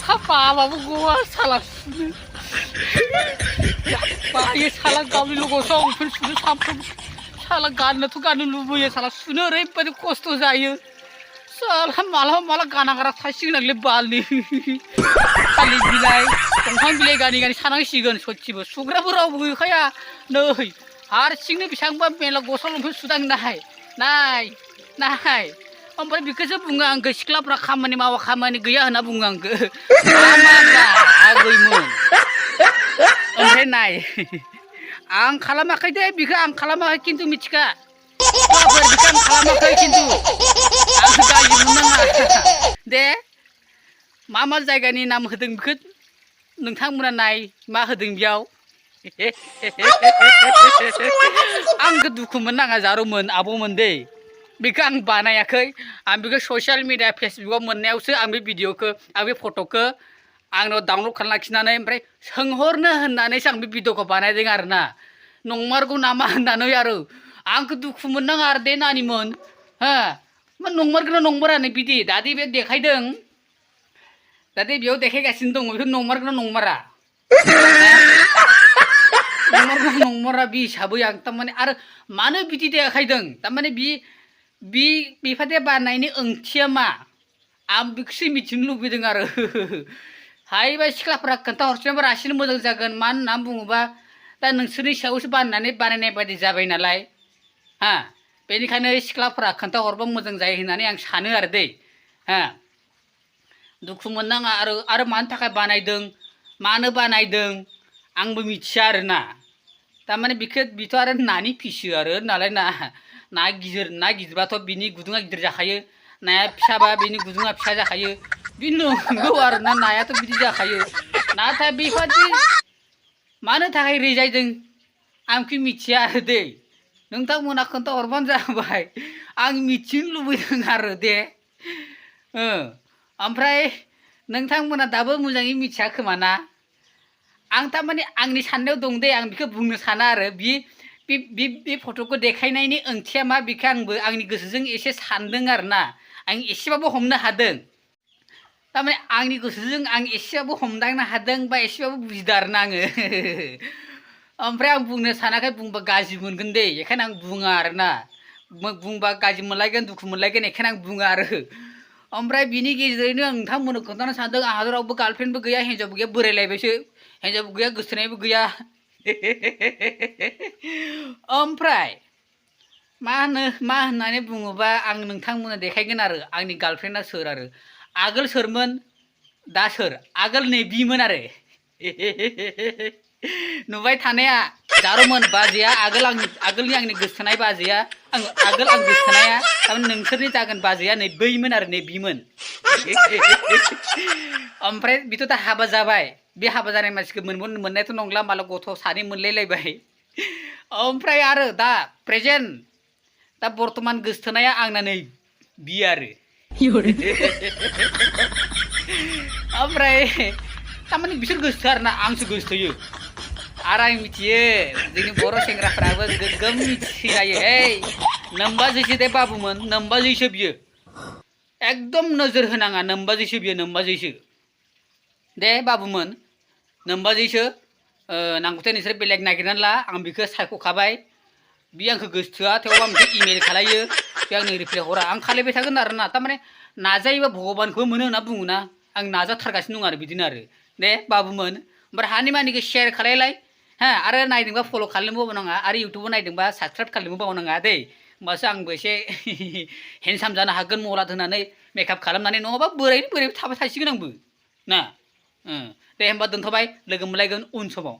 Sapababu gua salah sini. Ya ये साला गावली लोगों उफिन सुनो सामफ्रोम साला गाननोथ' गाननो लुबैयो साला सुनो ओरैबायदि खस्थ' जायो साला मालाबा मालाबा गानागारा थासिगोन आंलै बालनि थालिर बिलाइ दंफां बिलाइ गानै गानै सानांसिगोन सच्चिबो सुग्राबो रावबो गैखाया नै हारसिंनो बेसेबांबा मेला गस्ला लंपेन्ट सुदांनाय नाय ओमफ्राय बेखौसो बुङो आंखौ सिख्लाफ्रा खामानि मावा खामानि गैया होनना बुङो आंखौ आगैमोन ओमफ्राय नाय आं खालामाखै दे बेखौ आं खालामाखै खिन्थु मिथिखा बेखौ आं खालामाखै खिन्थु आंखौ गाज्रि मोननाङा दे मा जायगानि नाम होदों बेखौ नोंथांमोना नाय मा होदों बेयाव आंखौ दुखु मोननाङा जारुमोन आब'मोन दे बेखौ आं बानायाखै आं बेखौ ससियेल मिडिया फेसबुकआव मोननायावसो आं बे भिडिअखौ आं बे फट'खौ आंनाव डाउनलड खालामना लाखिनानै ओमफ्राय सोंहरनो होननानैसो आं बे भिडिअखौ बानायदों आरोना नंमारगौ नामा होननानै आरो आंखौ दुखु मोननाङा आरो दे नानिमोन हो मा नंमारगौना नंमारानो बिदि दादि बे देखायदों दादि बेयाव देखायगासिनो दङ बेखौ नंमारगौना नंमारा नंमारा बे हिसाबै आं थारमाने आरो मानो बिदि देखायदों थारमाने बेफोरदि बानायनायनि ओंथिया मा आं बेखौसो मिथिनो लुबैदों आरो हायोबा सिख्लाफोरा खोन्थाहरसिनोबा रासिनो मोजां जागोन मानो होननानै बुङोबा दा नोंसोरनि सायावसो बानायनाय बायदि जाबाय नालाय हा बेनिखायनो सिख्लाफोरा खोन्थाहरबा मोजां जायो होननानै आं सानो आरो दै हा दुखु मोननाङा आरो मानि थाखाय बानायदों मानो बानायदों आंबो मिथिया आरोना थारमाने बेथ' आरो नानि फिसो आरो नालाय ना गिदिरबाथ' बिनि गुदुङा गिदिर जाखायो नाया फिसाबा बिनि गुदुङा फिसा जाखायो बे नंगौ आरो नायाथ' बिदि जाखायो नाथाय बेबादि मानो थाखाय रेजायदों आं बेखौ मिथिया आरो दे नोंथांमोना खोन्थाहरबानो जाबाय आं मिथिनो लुबैदों आरो दे ओमफ्राय नोंथांमोना दाबो मोजाङै मिथिया खोमा ना आं थारमाने आंनि साननायाव दं दे आं बेखौ बुंनो साना आरो बे फट'खौ देखायनायनि ओंथिया मा बेखौ आंबो आंनि गोसोजों एसे सानदों आरोना आं एसेबाबो हमनो हादों थारमाने आंनि गोसोजों आं एसेबाबो हमदांनो हादों बा एसेबाबो बुजिदों आरोना आङो ओमफ्राय आं बुंनो सानाखै बुंबा गाज्रि मोनगोन दे बेखायनो आं बुङा आरोना बुंबा गाज्रि मोनलायगोन दुखु मोनलायगोन बेखायनो आं बुङा आरो ओमफ्राय बिनि गेजेरैनो आं नोंथांमोननो खोन्थानो सानदों आंहा रावबो गार्लफ्रेन्डबो गैया हिन्जावबो गैया बोरायलायबायसो हिन्जावबो गैया गोसथोनायबो गैया ओमफ्राय मा होननानै बुङोबा आं नोंथांमोननो देखायगोन आरो आंनि गार्लफ्रेन्डआ सोर आरो आगोल सोरमोन दा सोर आगोल नै बिमोन आरो नुबाय थानाया जारुमोन बाजैया आगोलनि आंनि गोसथोनाय बाजैया आगोल आं गोसथोनाया थारमाने नोंसोरनि जागोन बाजैया नै बैमोन आरो नै बिमोन ओमफ्राय बेथ' दा हाबा जाबाय बे हाबा जानाय मानसिखौ मोननायथ' नंला माला गथ' सानै मोनलायलायबाय ओमफ्राय आरो दा प्रेजेन्ट दा बर्थमान गोसथोनाया आंना नै बि आरो ओमफ्राय थारमाने बिसोर गोसथो आरोना आंसो गोसथोयो आरो आं मिथियो जोंनि बर' सेंग्राफ्राबो गोग्गोम मिथिखायो हे नोमबाजैसो दे बाबुमोन नोमबाजैसो बियो एकदम नोजोर होनाङा नोमबाजैसो बियो नोमबाजैसो दे बाबुमोन नोमबाजैसो नांगौथाय नोंसोर बेलेग नागिरनानै ला आं बेखौ सायख'खाबाय बे आंखौ गोसथोआ थेवबो आं बेखौ इमेल खालायो बे आंनो रिप्लाय हरा आं खालायबाय थागोन आरोना थारमाने नाजायोबा भगबानखौबो मोनो होनना बुङोना आं नाजाथारगासिनो दं आरो बिदिनो आरो दे बाबुमोन ओमफ्राय हानिमानिखौ शेयार खालायलाय हा आरो नायदोंबा फल' खालामनोबो बावनाङा आरो इउटुबाव नायदोंबा साबसक्राइब खालामनोबो बावनाङा दे होमबासो आंबो एसे हेन्डसाम जानो हागोन मलाद होनानै मेकआप खालामनानै नङाबा बोराय थाबाय थासिगोन आंबो ना दे होमबा दोनथ'बाय लोगो मोनलायगोन उन समाव